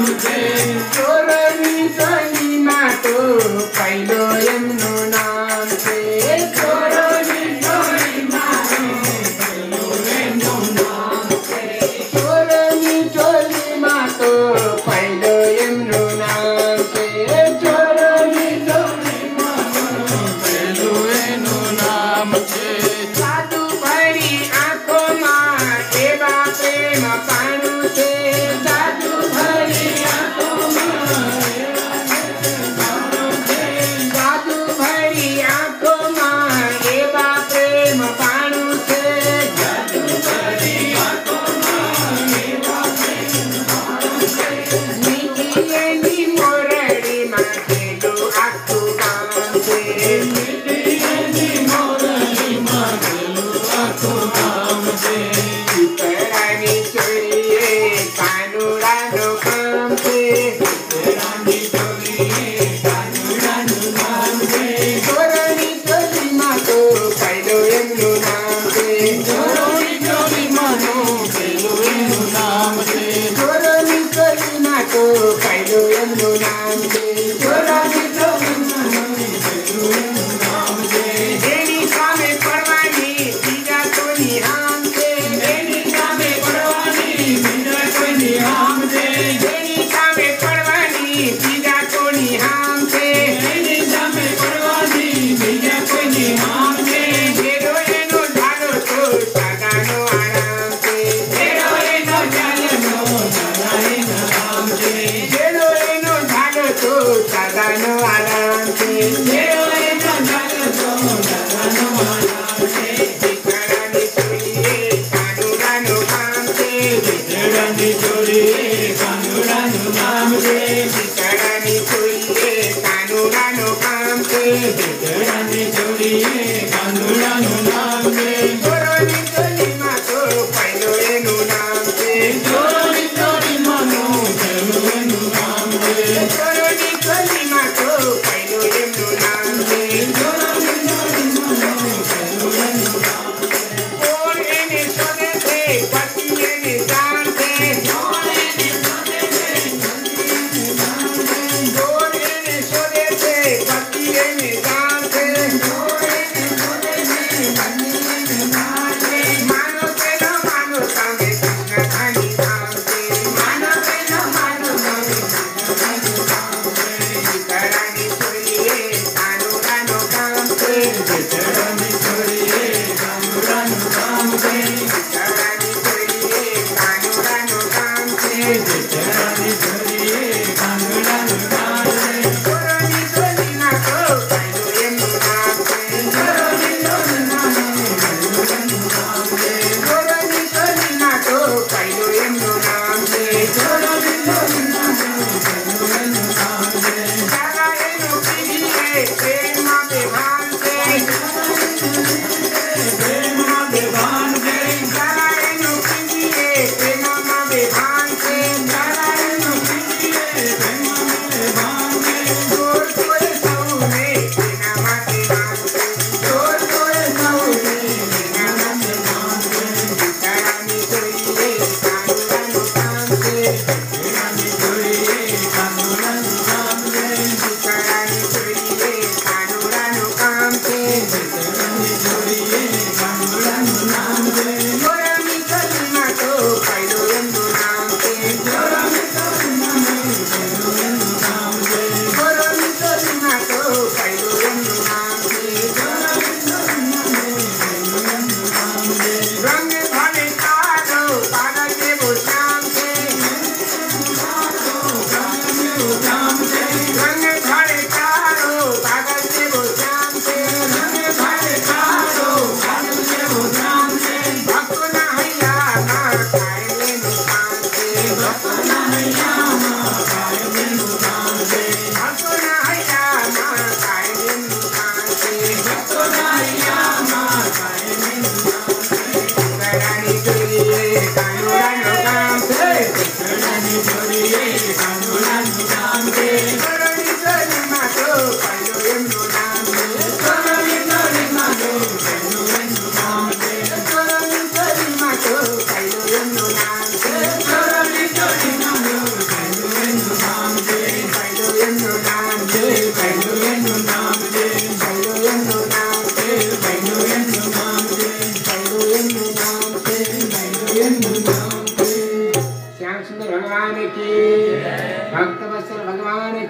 ચોરની ચોલીમાં તો પહેલો એમનું નામ છે. ચોરની ચોલીમાં તો પહેલો એમનું નામ છે. ચોરની ચોલીમાં તો પહેલો એમનું નામ છે. ચોરની ચોલીમાં તો પહેલું એનું નામ છે. સાધુ ભરી આંખોમાં એવા પ્રેમ પાણું છે. સાધુ ભરી આંખોમાં સાધુ ભરી આંખોમાં એવા પ્રેમ પાણું છે. સાધુ ભરી આંખોમાં એવા પ્રેમ પાણું છે. મીઠી એની મોરડીમાં પેલું આખું ગામ છે. મીઠી એની મોરડીમાં પેલું આખું ગામ છે. પીપળાની ચોરીએ કાનુડાનું કામ છે. પીપળાની ચોરીએ કાનુડાનું કામ છે. ચોરની ચોલીમાં તો પહેલો એમનું નામ છે. ચોરની ચોલીમાં તો પહેલો એમનું નામ છે. ચોરની ચોલીમાં તો પહેલો એમનું નામ છે. ચોરની ચોલીમાં તો પહેલો એમનું નામ છે. એની સામે પડવાની બીજા કોની હામ છે. એની સામે પડવાની બીજા કોની હામ છે. એની સામે પડવાની બીજા કોની હામ છે. એની સામે પડવાની બીજા કોની હામ છે. જેરો એનો ઝાલો તો સાદાનો આરામ છે. જેરો એનો ઝાલો તો સાદાનો આરામ છે.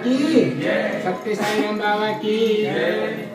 की, सत्य साई राम बाबा की।